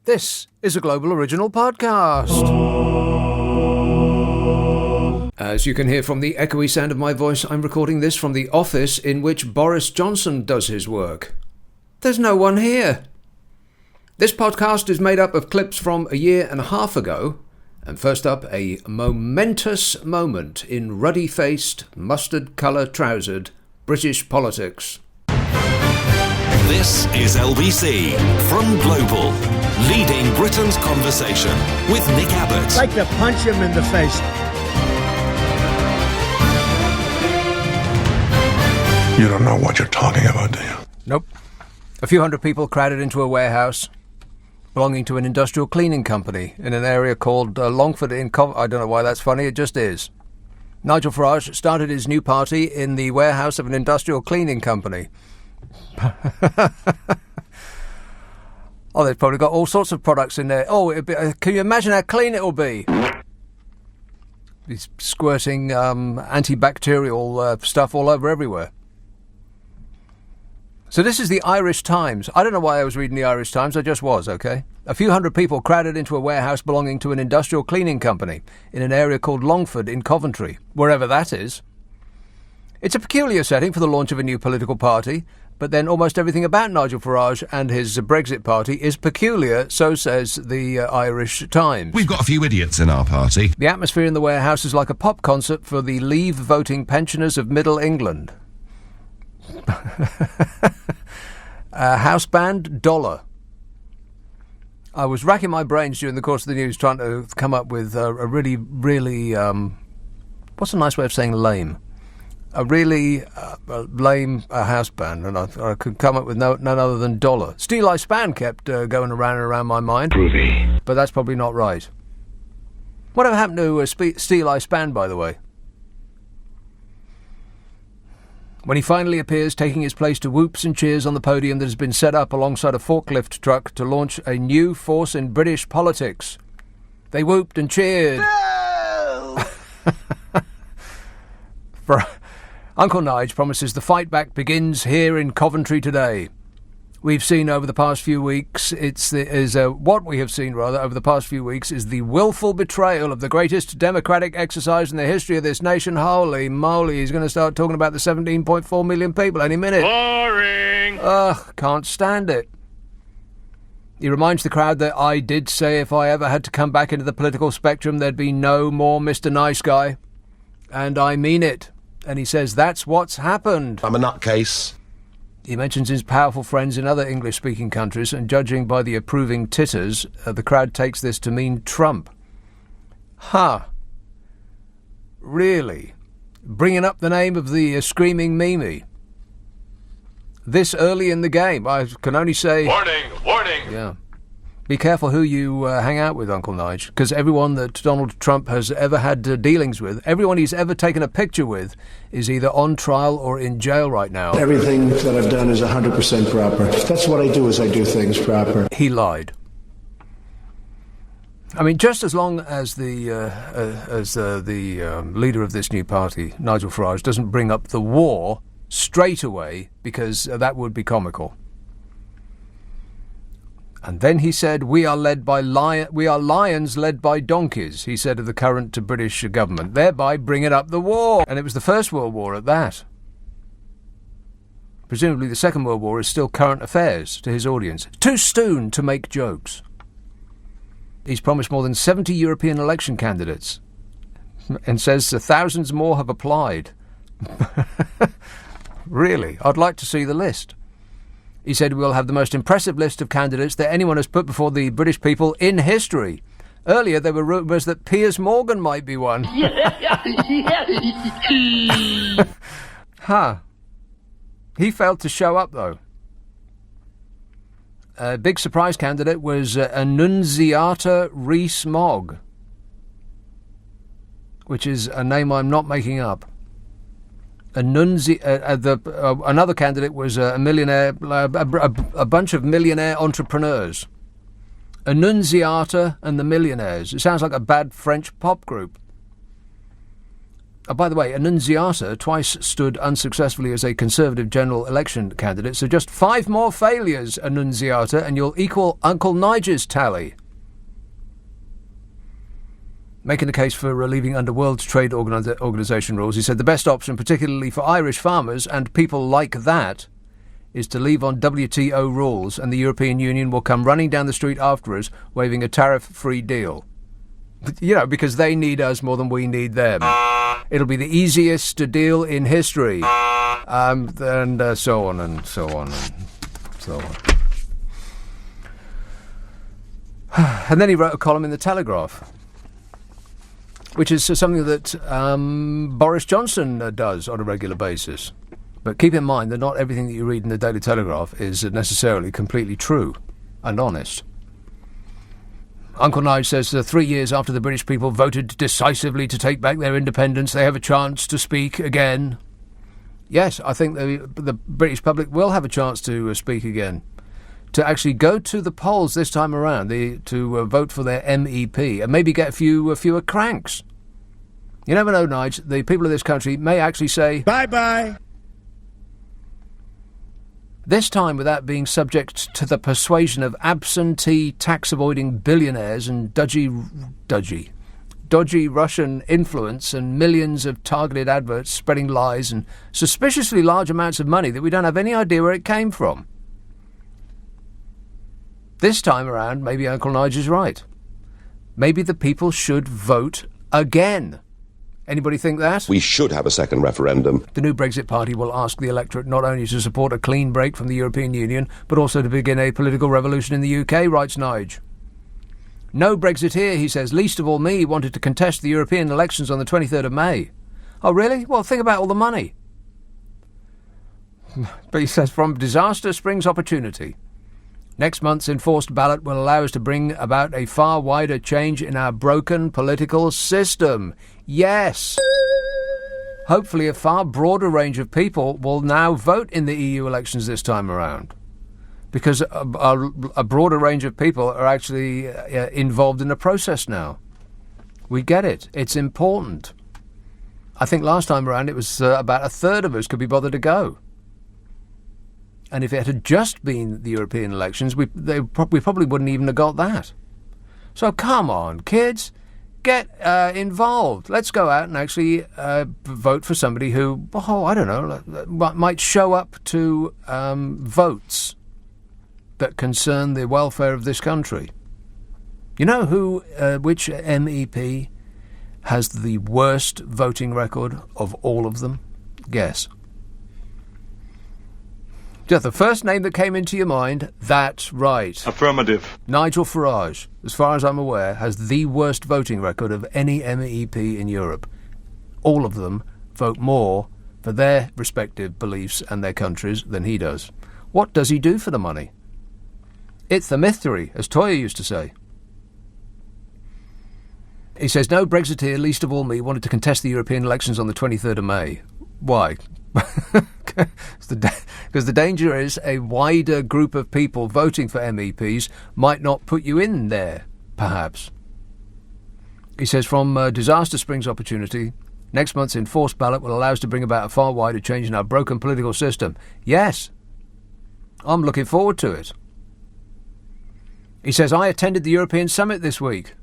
This is a Global Original Podcast. As you can hear from the echoey sound of my voice, I'm recording this from the office in which Boris Johnson does his work. There's no one here. This podcast is made up of clips from a year and a half ago, and first up, a momentous moment in ruddy-faced, mustard-colour-trousered British politics. This is LBC from Global, leading Britain's conversation with Nick Abbot. I'd like to punch him in the face. You don't know what you're talking about, do you? Nope. A few hundred people crowded into a warehouse belonging to an industrial cleaning company in an area called Longford in I don't know why that's funny, it just is. Nigel Farage started his new party in the warehouse of an industrial cleaning company. Oh, they've probably got all sorts of products in there. Oh, can you imagine how clean it will be? He's squirting antibacterial stuff all over everywhere. So this is the Irish Times. I don't know why I was reading the Irish Times, I just was, okay? A few hundred people crowded into a warehouse belonging to an industrial cleaning company in an area called Longford in Coventry, wherever that is. It's a peculiar setting for the launch of a new political party, but then almost everything about Nigel Farage and his Brexit party is peculiar, so says the Irish Times. We've got a few idiots in our party. The atmosphere in the warehouse is like a pop concert for the leave-voting pensioners of Middle England. House band, Dollar. I was racking my brains during the course of the news trying to come up with a really, what's a nice way of saying lame? A really lame house band, and I could come up with none other than Dollar. Steel Eye Span kept going around and around my mind. Groovy. But that's probably not right. Whatever happened to Steel Eye Span, by the way? When he finally appears, taking his place to whoops and cheers on the podium that has been set up alongside a forklift truck to launch a new force in British politics. They whooped and cheered. No! Uncle Nige promises the fight back begins here in Coventry today. We've seen over the past few weeks, what we have seen over the past few weeks is the willful betrayal of the greatest democratic exercise in the history of this nation. Holy moly, he's going to start talking about the 17.4 million people any minute. Boring! Ugh, can't stand it. He reminds the crowd that I did say if I ever had to come back into the political spectrum, there'd be no more Mr. Nice Guy. And I mean it. And he says that's what's happened. I'm a nutcase. He mentions his powerful friends in other English-speaking countries, and judging by the approving titters, the crowd takes this to mean Trump. Really? Bringing up the name of the screaming Mimi? This early in the game, I can only say... Warning! Yeah. Be careful who you hang out with, Uncle Nige, because everyone that Donald Trump has ever had dealings with, everyone he's ever taken a picture with, is either on trial or in jail right now. Everything that I've done is 100% proper. That's what I do, is I do things proper. He lied. I mean, just as long as the leader of this new party, Nigel Farage, doesn't bring up the war straight away, because that would be comical. And then he said, we are lions led by donkeys, he said of the current British government, thereby bringing up the war. And it was the First World War at that. Presumably the Second World War is still current affairs to his audience. Too soon to make jokes. He's promised more than 70 European election candidates and says thousands more have applied. Really? I'd like to see the list. He said we'll have the most impressive list of candidates that anyone has put before the British people in history. Earlier there were rumours that Piers Morgan might be one. He failed to show up, though. A big surprise candidate was Annunziata Rees-Mogg, which is a name I'm not making up. Another candidate was a millionaire, a bunch of millionaire entrepreneurs. Annunziata and the Millionaires. It sounds like a bad French pop group. By the way, Annunziata twice stood unsuccessfully as a Conservative general election candidate, so just 5 more failures, Annunziata, and you'll equal Uncle Nigel's tally. Making the case for leaving under World Trade Organization rules, he said the best option, particularly for Irish farmers and people like that, is to leave on WTO rules, and the European Union will come running down the street after us, waving a tariff-free deal. You know, because they need us more than we need them. It'll be the easiest deal in history. And so on and so on and so on. And then he wrote a column in The Telegraph, which is something that Boris Johnson does on a regular basis. But keep in mind that not everything that you read in the Daily Telegraph is necessarily completely true and honest. Uncle Nige says 3 years after the British people voted decisively to take back their independence, they have a chance to speak again. Yes, I think the British public will have a chance to speak again. To actually go to the polls this time around, to vote for their MEP, and maybe get a fewer cranks. You never know, Nige. The people of this country may actually say, Bye-bye. This time without being subject to the persuasion of absentee tax-avoiding billionaires and dodgy Russian influence and millions of targeted adverts spreading lies and suspiciously large amounts of money that we don't have any idea where it came from. This time around, maybe Uncle Nige is right. Maybe the people should vote again. Anybody think that? We should have a second referendum. The new Brexit Party will ask the electorate not only to support a clean break from the European Union, but also to begin a political revolution in the UK, writes Nige. No Brexit here, he says. Least of all me wanted to contest the European elections on the 23rd of May. Oh, really? Well, think about all the money. But he says, from disaster springs opportunity. Next month's enforced ballot will allow us to bring about a far wider change in our broken political system. Yes! Hopefully a far broader range of people will now vote in the EU elections this time around. Because a broader range of people are actually involved in the process now. We get it. It's important. I think last time around it was about a third of us could be bothered to go. And if it had just been the European elections, we probably wouldn't even have got that. So come on, kids, get involved. Let's go out and actually vote for somebody who, I don't know, might show up to votes that concern the welfare of this country. You know which MEP has the worst voting record of all of them? Guess. Just the first name that came into your mind, that's right. Affirmative. Nigel Farage, as far as I'm aware, has the worst voting record of any MEP in Europe. All of them vote more for their respective beliefs and their countries than he does. What does he do for the money? It's the mystery, as Toya used to say. He says, no Brexiteer, least of all me, wanted to contest the European elections on the 23rd of May. Why? Because the danger is a wider group of people voting for MEPs might not put you in there, perhaps. He says, from disaster springs opportunity. Next month's enforced ballot will allow us to bring about a far wider change in our broken political system. Yes, I'm looking forward to it. He says, I attended the European Summit this week.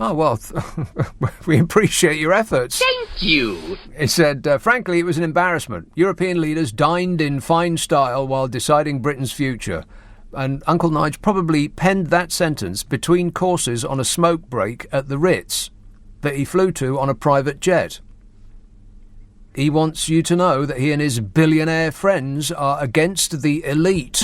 Oh, well, we appreciate your efforts. Thank you. He said, frankly, it was an embarrassment. European leaders dined in fine style while deciding Britain's future. And Uncle Nige probably penned that sentence between courses on a smoke break at the Ritz that he flew to on a private jet. He wants you to know that he and his billionaire friends are against the elite.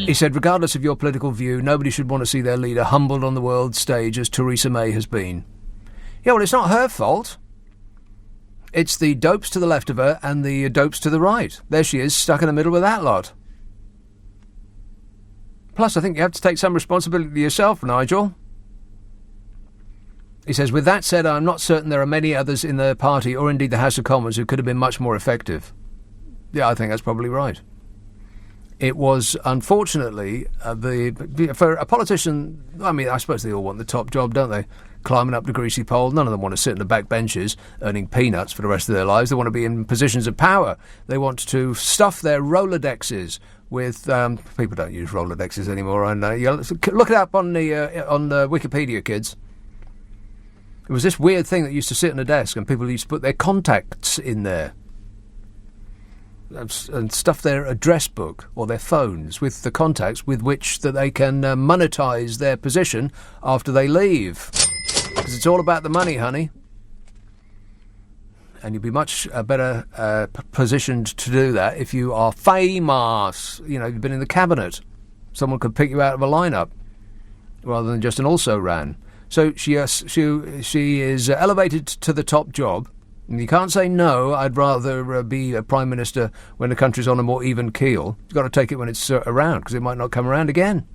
He said, regardless of your political view, nobody should want to see their leader humbled on the world stage as Theresa May has been. Yeah, well, it's not her fault. It's the dopes to the left of her and the dopes to the right. There she is, stuck in the middle with that lot. Plus, I think you have to take some responsibility yourself, Nigel. He says, with that said, I'm not certain there are many others in the party or indeed the House of Commons who could have been much more effective. Yeah, I think that's probably right. It was, unfortunately, for a politician, I mean, I suppose they all want the top job, don't they? Climbing up the greasy pole. None of them want to sit in the back benches earning peanuts for the rest of their lives. They want to be in positions of power. They want to stuff their Rolodexes with... people don't use Rolodexes anymore. And look it up on the Wikipedia, kids. It was this weird thing that used to sit on a desk and people used to put their contacts in there and stuff their address book or their phones with the contacts with which that they can monetize their position after they leave. Because it's all about the money, honey. And you'll be much better positioned to do that if you are famous. You know, you've been in the cabinet. Someone could pick you out of a lineup rather than just an also-ran. So she is elevated to the top job. And you can't say no, I'd rather be a Prime Minister when the country's on a more even keel. You've got to take it when it's around, because it might not come around again.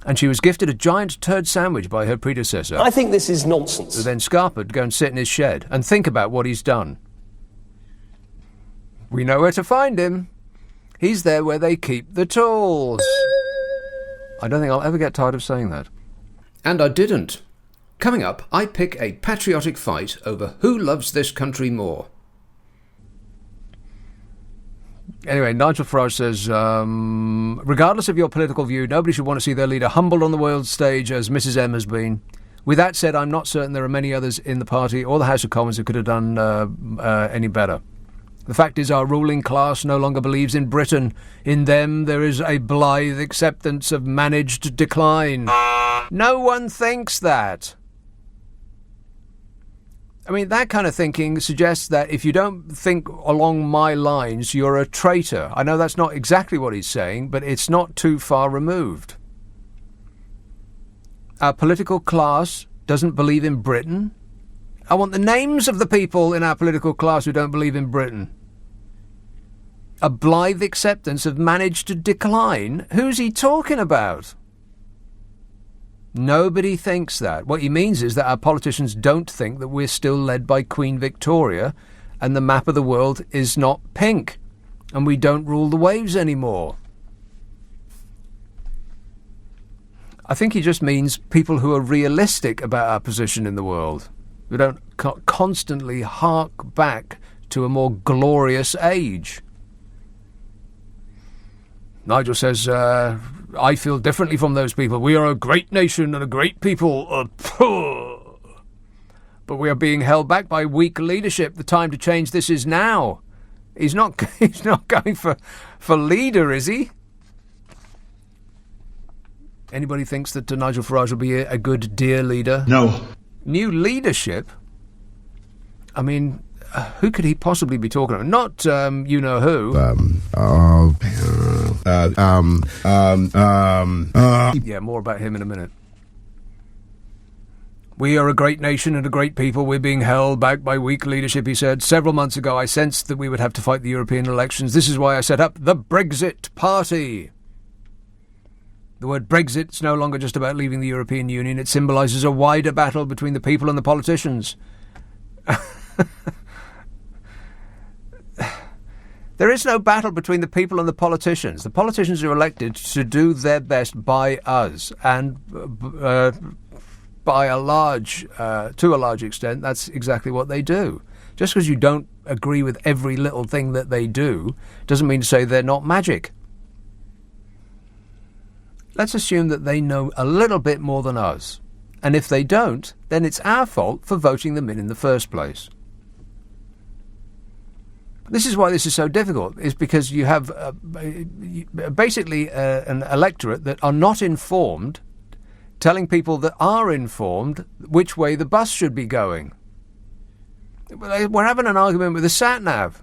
And she was gifted a giant turd sandwich by her predecessor. I think this is nonsense. So then Scarpa to go and sit in his shed and think about what he's done. We know where to find him. He's there where they keep the tools. I don't think I'll ever get tired of saying that. And I didn't. Coming up, I pick a patriotic fight over who loves this country more. Anyway, Nigel Farage says, regardless of your political view, nobody should want to see their leader humbled on the world stage as Mrs M has been. With that said, I'm not certain there are many others in the party or the House of Commons who could have done any better. The fact is our ruling class no longer believes in Britain. In them there is a blithe acceptance of managed decline. No one thinks that. I mean, that kind of thinking suggests that if you don't think along my lines, you're a traitor. I know that's not exactly what he's saying, but it's not too far removed. Our political class doesn't believe in Britain. I want the names of the people in our political class who don't believe in Britain. A blithe acceptance of managed decline? Who's he talking about? Nobody thinks that. What he means is that our politicians don't think that we're still led by Queen Victoria and the map of the world is not pink and we don't rule the waves anymore. I think he just means people who are realistic about our position in the world, who don't constantly hark back to a more glorious age. Nigel says, I feel differently from those people. We are a great nation and a great people. But we are being held back by weak leadership. The time to change this is now. He's not going for leader, is he? Anybody thinks that Nigel Farage will be a good dear leader? No. New leadership? I mean, who could he possibly be talking about? Not you know who. Yeah, more about him in a minute. We are a great nation and a great people. We're being held back by weak leadership, he said. Several months ago, I sensed that we would have to fight the European elections. This is why I set up the Brexit Party. The word Brexit is no longer just about leaving the European Union. It symbolises a wider battle between the people and the politicians. There is no battle between the people and the politicians. The politicians are elected to do their best by us, and by a large, to a large extent, that's exactly what they do. Just because you don't agree with every little thing that they do doesn't mean to say they're not magic. Let's assume that they know a little bit more than us, and if they don't, then it's our fault for voting them in the first place. This is why this is so difficult, is because you have basically an electorate that are not informed, telling people that are informed which way the bus should be going. We're having an argument with the sat-nav.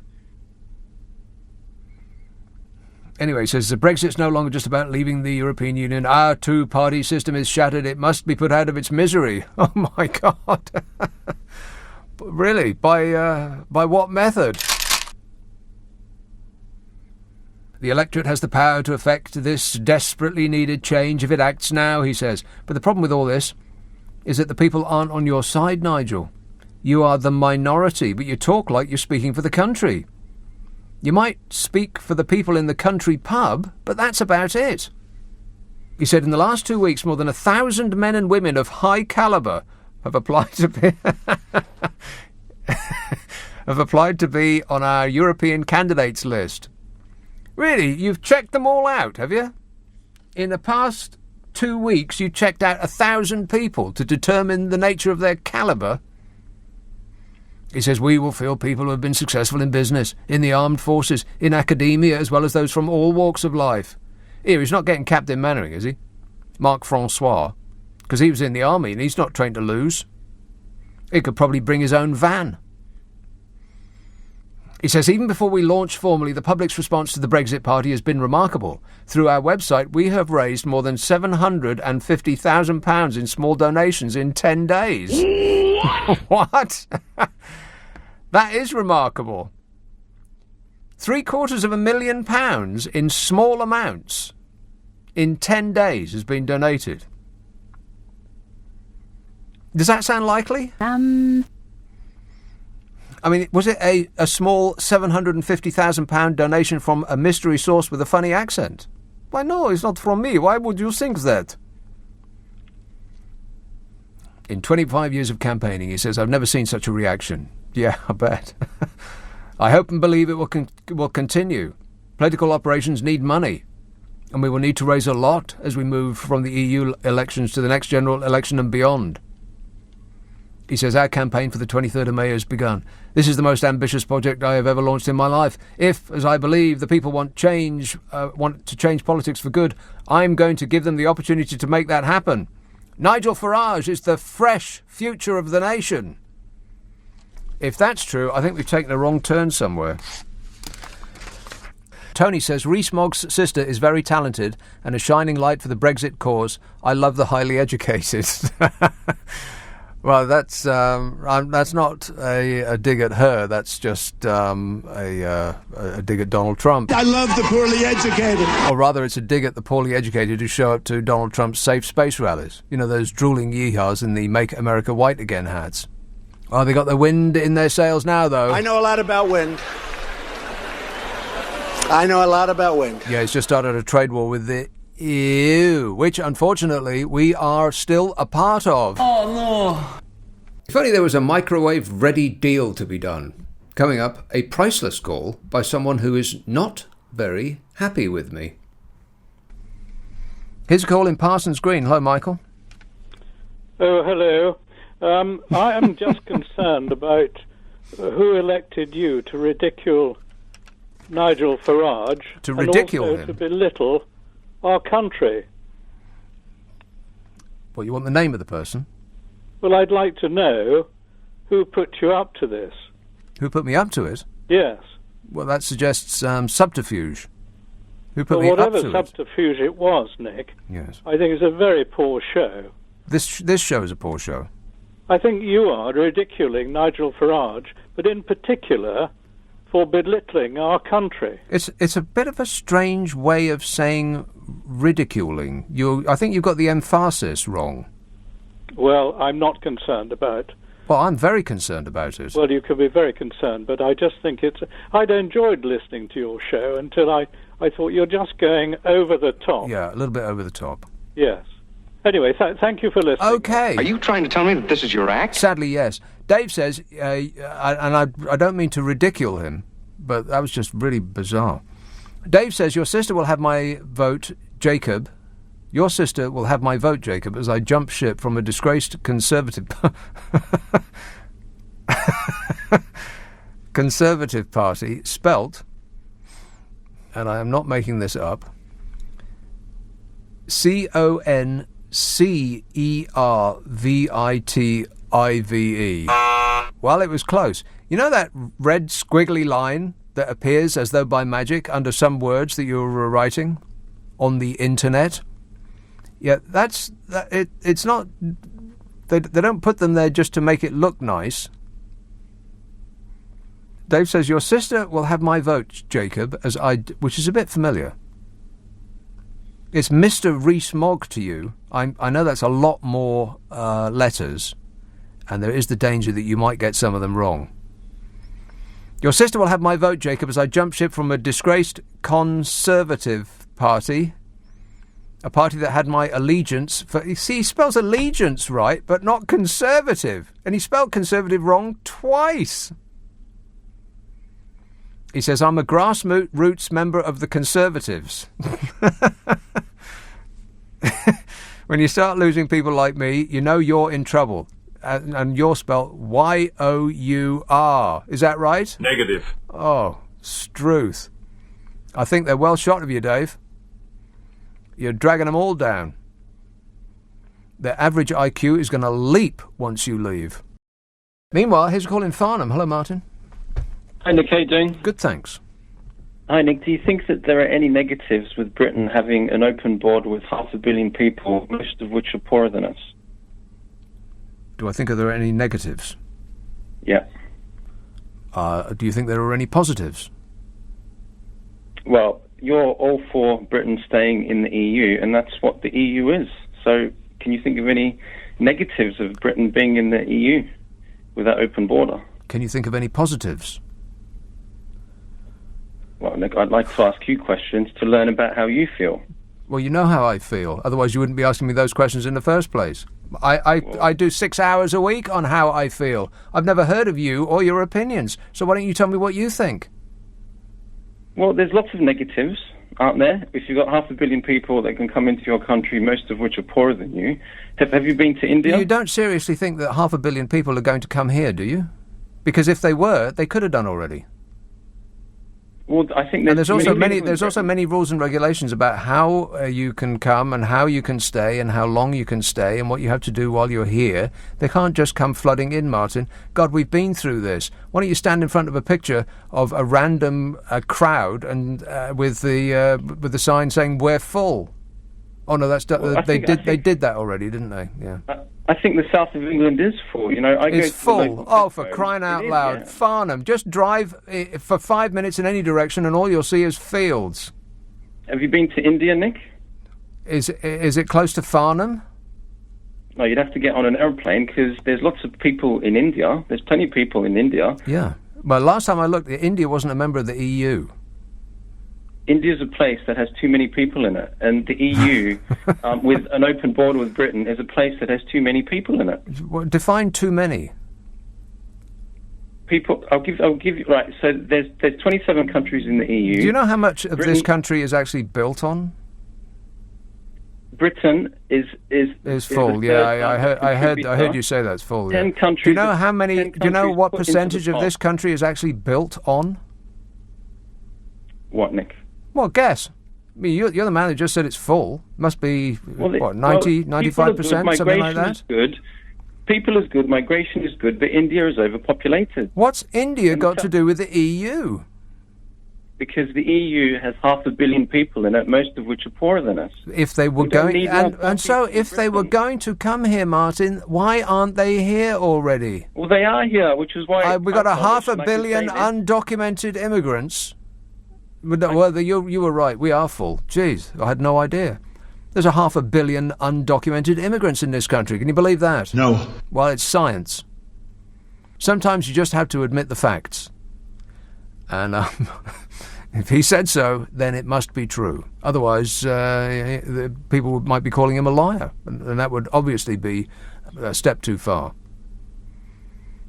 Anyway, he says, the Brexit's no longer just about leaving the European Union. Our two-party system is shattered. It must be put out of its misery. Oh, my God. Really? By what method? The electorate has the power to effect this desperately needed change if it acts now, he says. But the problem with all this is that the people aren't on your side, Nigel. You are the minority, but you talk like you're speaking for the country. You might speak for the people in the country pub, but that's about it. He said, in the last 2 weeks, more than 1,000 men and women of high calibre have applied to be have applied to be on our European candidates list. Really, you've checked them all out, have you? In the past 2 weeks, you checked out 1,000 people to determine the nature of their calibre. He says, we will feel people who have been successful in business, in the armed forces, in academia, as well as those from all walks of life. Here, he's not getting Captain Mannering, is he? Marc Francois. Because he was in the army and he's not trained to lose. He could probably bring his own van. He says, even before we launch formally, the public's response to the Brexit Party has been remarkable. Through our website, we have raised more than £750,000 in small donations in 10 days. What? That is remarkable. £750,000 in small amounts in 10 days has been donated. Does that sound likely? I mean, was it a small £750,000 donation from a mystery source with a funny accent? Why, no, it's not from me. Why would you think that? In 25 years of campaigning, he says, I've never seen such a reaction. Yeah, I bet. I hope and believe it will continue. Political operations need money, and we will need to raise a lot as we move from the EU elections to the next general election and beyond. He says, our campaign for the 23rd of May has begun. This is the most ambitious project I have ever launched in my life. If, as I believe, the people want to change politics for good, I'm going to give them the opportunity to make that happen. Nigel Farage is the fresh future of the nation. If that's true, I think we've taken a wrong turn somewhere. Tony says, Rees-Mogg's sister is very talented and a shining light for the Brexit cause. I love the highly educated. Well, that's not a dig at her. That's just a dig at Donald Trump. I love the poorly educated. Or rather, it's a dig at the poorly educated who show up to Donald Trump's safe space rallies. You know, those drooling yeehaws in the Make America White Again hats. Oh, they got the wind in their sails now, though. I know a lot about wind. Yeah, he's just started a trade war with the EU, which, unfortunately, we are still a part of. Oh, no. If only there was a microwave-ready deal to be done. Coming up, a priceless call by someone who is not very happy with me. Here's a call in Parsons Green. Hello, Michael. Oh, hello. I am just concerned about who elected you to ridicule Nigel Farage. To ridicule and also him? To belittle our country. Well, you want the name of the person? Well, I'd like to know who put you up to this. Who put me up to it? Yes. Well, that suggests subterfuge. Who put me up to it? Whatever subterfuge it was, Nick, yes, I think it's a very poor show. This show is a poor show. I think you are ridiculing Nigel Farage, but in particular for belittling our country. It's a bit of a strange way of saying ridiculing. I think you've got the emphasis wrong. Well, I'm not concerned about. Well, I'm very concerned about it. Well, you can be very concerned, but I just think I'd enjoyed listening to your show until I thought you're just going over the top. Yeah, a little bit over the top. Yes. Anyway, thank you for listening. Okay. Are you trying to tell me that this is your act? Sadly, yes. Dave says, and I don't mean to ridicule him, but that was just really bizarre. Dave says, your sister will have my vote, Jacob. Your sister will have my vote, Jacob, as I jump ship from a disgraced Conservative Conservative Party, spelt, and I am not making this up, CONCERVITIVE. Well, it was close. You know that red squiggly line that appears as though by magic under some words that you were writing on the internet? Yeah, it's not. They don't put them there just to make it look nice. Dave says, your sister will have my vote, Jacob, which is a bit familiar. It's Mr. Rees-Mogg to you. I know that's a lot more letters, and there is the danger that you might get some of them wrong. Your sister will have my vote, Jacob, as I jump ship from a disgraced Conservative party. A party that had my allegiance for... See, he spells allegiance right, but not Conservative. And he spelled Conservative wrong twice. He says, I'm a grassroots member of the Conservatives. When you start losing people like me, you know you're in trouble. And you're spelled Y-O-U-R. Is that right? Negative. Oh, Struth. I think they're well shot of you, Dave. You're dragging them all down. Their average IQ is going to leap once you leave. Meanwhile, here's a call in Farnham. Hello, Martin. Hi, Nick. How you doing? Good, thanks. Hi, Nick. Do you think that there are any negatives with Britain having an open border with 500 million people, most of which are poorer than us? Do I think there are any negatives? Yeah. Do you think there are any positives? Well, you're all for Britain staying in the EU, and that's what the EU is. So can you think of any negatives of Britain being in the EU with that open border? Can you think of any positives? Well, Nick, I'd like to ask you questions to learn about how you feel. Well, you know how I feel. Otherwise, you wouldn't be asking me those questions in the first place. I do 6 hours a week on how I feel. I've never heard of you or your opinions. So why don't you tell me what you think? Well, there's lots of negatives, aren't there? If you've got 500 million people that can come into your country, most of which are poorer than you. Have you been to India? You don't seriously think that 500 million people are going to come here, do you? Because if they were, they could have done already. Well, I think there's also many rules and regulations about how you can come and how you can stay and how long you can stay and what you have to do while you're here. They can't just come flooding in, Martin. God, we've been through this. Why don't you stand in front of a picture of a random crowd and with the sign saying "We're full"? Oh no, that's they did that already, didn't they? Yeah. I think the south of England is full. You know, it's full. Oh, for crying out loud! Yeah. Farnham, just drive for 5 minutes in any direction, and all you'll see is fields. Have you been to India, Nick? Is it close to Farnham? No, you'd have to get on an airplane because there's lots of people in India. There's plenty of people in India. Yeah. Well, last time I looked, India wasn't a member of the EU. India's a place that has too many people in it, and the EU, with an open border with Britain, is a place that has too many people in it. Well, define too many. People, I'll give you right. So there's 27 countries in the EU. Do you know how much of this country is actually built on? Britain is full. Yeah, I heard you say that's full. 10 yeah. countries. Do you know how many? Do you know what percentage of this country is actually built on? What, Nick? Well, guess. I mean, you're the man who just said it's full. Must be, 95%, something like that? Good. People is good, migration is good, but India is overpopulated. What's India got to do with the EU? Because the EU has 500 million people in it, most of which are poorer than us. If they were going... And so, if they were going to come here, Martin, why aren't they here already? Well, they are here, which is why... We've got 500 million undocumented immigrants... Well, you were right. We are full. Jeez, I had no idea. There's 500 million undocumented immigrants in this country. Can you believe that? No. Well, it's science. Sometimes you just have to admit the facts. And if he said so, then it must be true. Otherwise, people might be calling him a liar. And that would obviously be a step too far.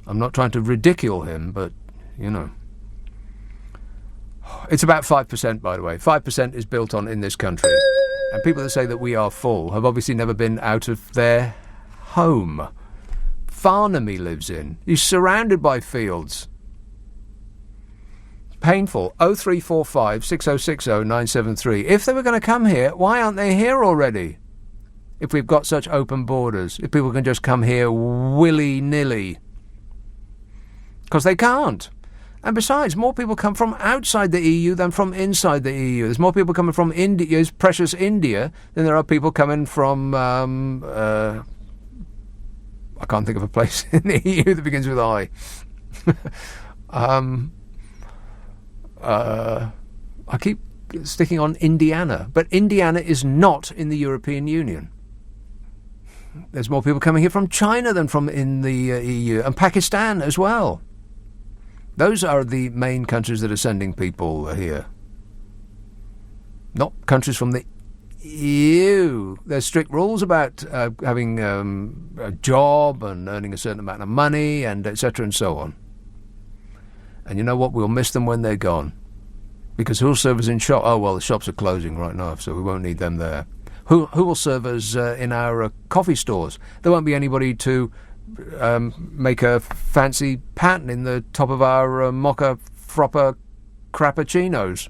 I'm not trying to ridicule him, but, you know. It's about 5%, by the way. 5% is built on in this country. And people that say that we are full have obviously never been out of their home. Farnham he lives in. He's surrounded by fields. Painful. 0345 6060 973. If they were going to come here, why aren't they here already? If we've got such open borders. If people can just come here willy-nilly. Because they can't. And besides, more people come from outside the EU than from inside the EU. There's more people coming from India's precious India than there are people coming from... I can't think of a place in the EU that begins with I. I keep sticking on Indiana. But Indiana is not in the European Union. There's more people coming here from China than from in the EU. And Pakistan as well. Those are the main countries that are sending people here. Not countries from the EU. There's strict rules about having a job and earning a certain amount of money and etc. and so on. And you know what? We'll miss them when they're gone. Because who'll serve us in shop? Oh, well, the shops are closing right now, so we won't need them there. Who will serve us in our coffee stores? There won't be anybody to make a fancy pattern in the top of our mocha fropper crappuccinos.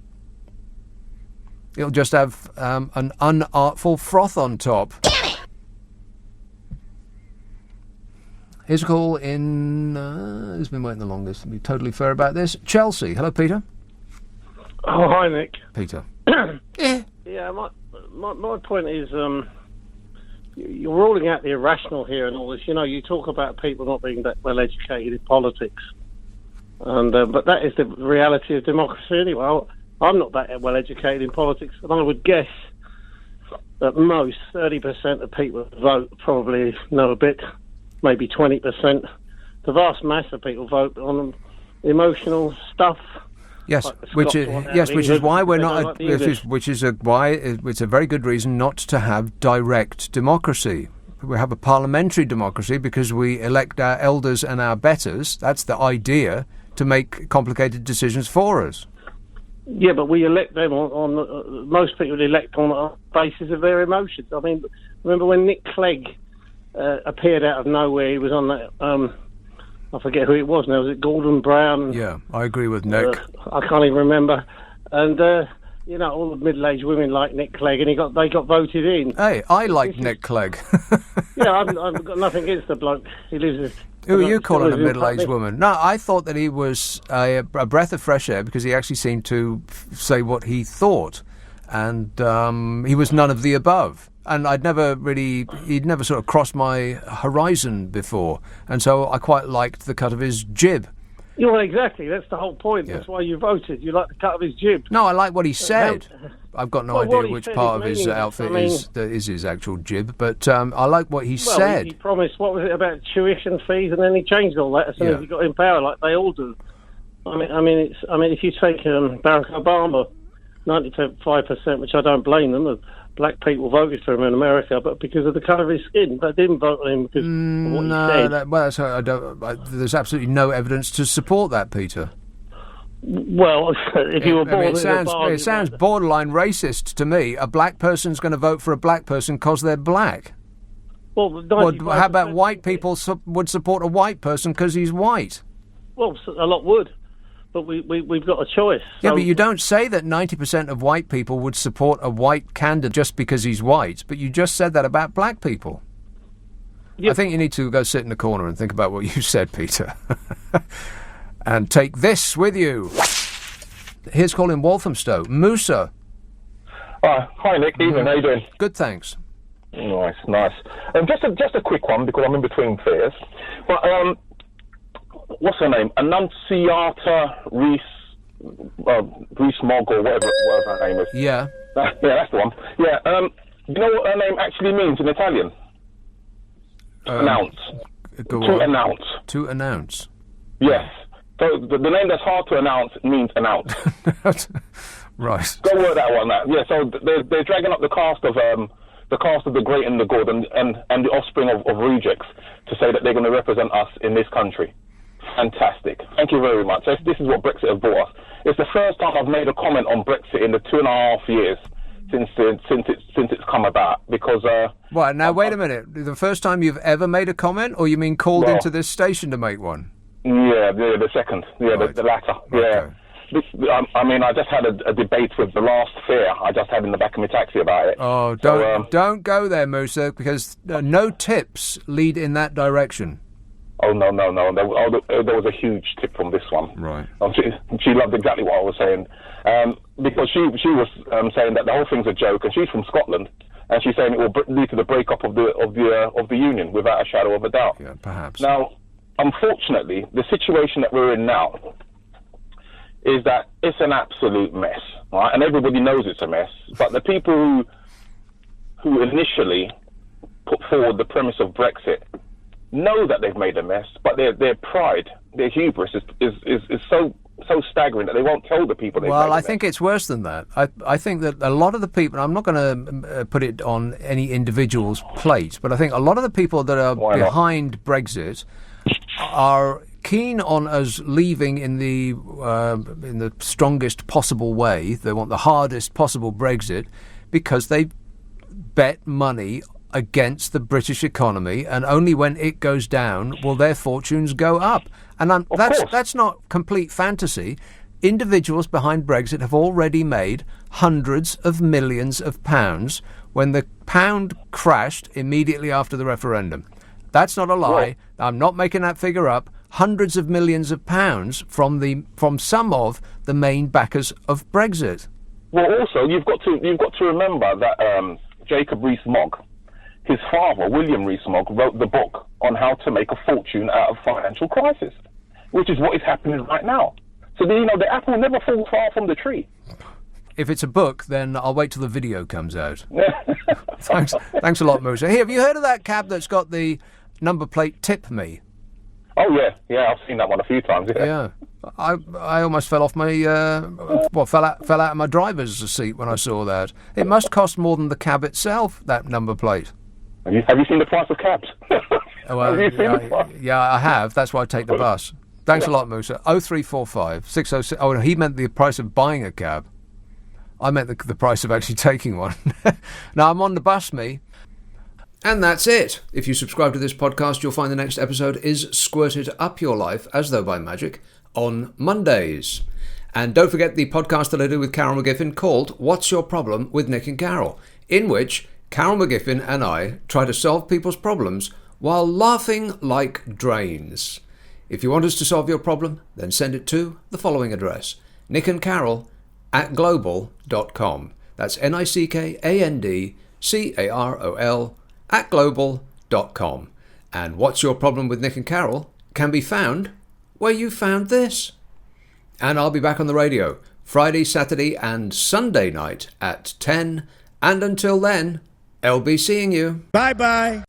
It'll just have an unartful froth on top. Damn it! Here's a call in... who's been waiting the longest? To be totally fair about this. Chelsea. Hello, Peter. Oh, hi, Nick. Peter. Yeah, my point is, you're ruling out the irrational here and all this. You know, you talk about people not being that well educated in politics, and but that is the reality of democracy anyway. I'm not that well educated in politics, and I would guess that most 30% of people who vote probably know a bit, maybe 20%. The vast mass of people vote on emotional stuff. Yes, which is why we're not. Which is why it's a very good reason not to have direct democracy. We have a parliamentary democracy because we elect our elders and our betters. That's the idea, to make complicated decisions for us. Yeah, but we elect them on most people elect on the basis of their emotions. I mean, remember when Nick Clegg appeared out of nowhere? He was on that. I forget who it was now. Was it Gordon Brown? Yeah, I agree with Nick. I can't even remember. And, you know, all the middle-aged women like Nick Clegg, and they got voted in. Hey, I like Nick Clegg. Yeah, I've got nothing against the bloke. He lives... Who are you calling a middle-aged woman? No, I thought that he was a breath of fresh air because he actually seemed to say what he thought. And he was none of the above. And he'd never sort of crossed my horizon before. And so I quite liked the cut of his jib. Yeah, well, exactly. That's the whole point. Yeah. That's why you voted. You like the cut of his jib. No, I like what he said. I've got no idea which part of his outfit is his actual jib, but I like what he said. He promised, what was it, about tuition fees, and then he changed all that as soon as he got in power, like they all do. I mean, if you take Barack Obama, 95%, which I don't blame them, black people voted for him in America, but because of the colour of his skin, they didn't vote for him because of what he said. There's absolutely no evidence to support that, Peter. Well, if you were born it sounds borderline racist to me. A black person's going to vote for a black person because they're black. Well, how about white people would support a white person because he's white? Well, a lot would. But we've got a choice. Yeah, but you don't say that 90% of white people would support a white candidate just because he's white, but you just said that about black people. Yep. I think you need to go sit in the corner and think about what you said, Peter. And take this with you. Here's calling Walthamstow. Musa. Hi, Nick. Evening. How you doing? Good, thanks. Nice. Just a quick one, because I'm in between fears. But, what's her name? Annunziata Rees-Mogg, or whatever her name is. Yeah. Yeah, that's the one. Yeah. You know what her name actually means in Italian? Announce. To announce. To announce. Yes. So the name that's hard to announce means announce. Right. Go work that one out. Yeah. So they're dragging up the cast of the great and the good and the offspring of rejects to say that they're going to represent us in this country. Fantastic. Thank you very much. This is what Brexit has brought us. It's the first time I've made a comment on Brexit in the 2.5 years since it's come about. Because now wait a minute. The first time you've ever made a comment, or you mean called into this station to make one? Yeah, the second. Yeah, right. the latter. Yeah. Okay. I mean, I just had a debate with the last fare. I just had in the back of my taxi about it. Oh, don't go there, Musa, because no tips lead in that direction. Oh, no. There was a huge tip from this one. Right. She loved exactly what I was saying. Because she was saying that the whole thing's a joke, and she's from Scotland, and she's saying it will lead to the breakup of the union without a shadow of a doubt. Yeah, perhaps. Now, unfortunately, the situation that we're in now is that it's an absolute mess, right? And everybody knows it's a mess, but the people who initially put forward the premise of Brexit know that they've made a mess, but their pride, their hubris is so staggering that they won't tell the people they've made a mess. Well, I think it's worse than that. I think that a lot of the people, I'm not going to put it on any individual's plate, but I think a lot of the people that are behind Brexit are keen on us leaving in the strongest possible way. They want the hardest possible Brexit because they bet money against the British economy, and only when it goes down will their fortunes go up. And that's not complete fantasy. Individuals behind Brexit have already made hundreds of millions of pounds when the pound crashed immediately after the referendum. That's not a lie. I'm not making that figure up. Hundreds of millions of pounds from some of the main backers of Brexit. Well, also you've got to remember that Jacob Rees-Mogg, his father William Rees-Mogg, wrote the book on how to make a fortune out of financial crisis, which is what is happening right now. So the apple never falls far from the tree. If it's a book, then I'll wait till the video comes out. Thanks a lot, Musa. Here, have you heard of that cab that's got the number plate "Tip Me"? Oh yeah, I've seen that one a few times. Yeah, I almost fell off my fell out of my driver's seat when I saw that. It must cost more than the cab itself, that number plate. Have you seen the price of cabs? Yeah, I have. That's why I take the bus. Thanks a lot, Musa. 0345 606. Oh, he meant the price of buying a cab. I meant the price of actually taking one. Now I'm on the bus, me. And that's it. If you subscribe to this podcast, you'll find the next episode is squirted up your life, as though by magic, on Mondays. And don't forget the podcast that I do with Carol McGiffin called What's Your Problem with Nick and Carol, in which Carol McGiffin and I try to solve people's problems while laughing like drains. If you want us to solve your problem, then send it to the following address, nickandcarol@global.com. That's nickandcarol@global.com. And What's Your Problem with Nick and Carol can be found where you found this. And I'll be back on the radio Friday, Saturday and Sunday night at 10. And until then, I'll be seeing you. Bye-bye.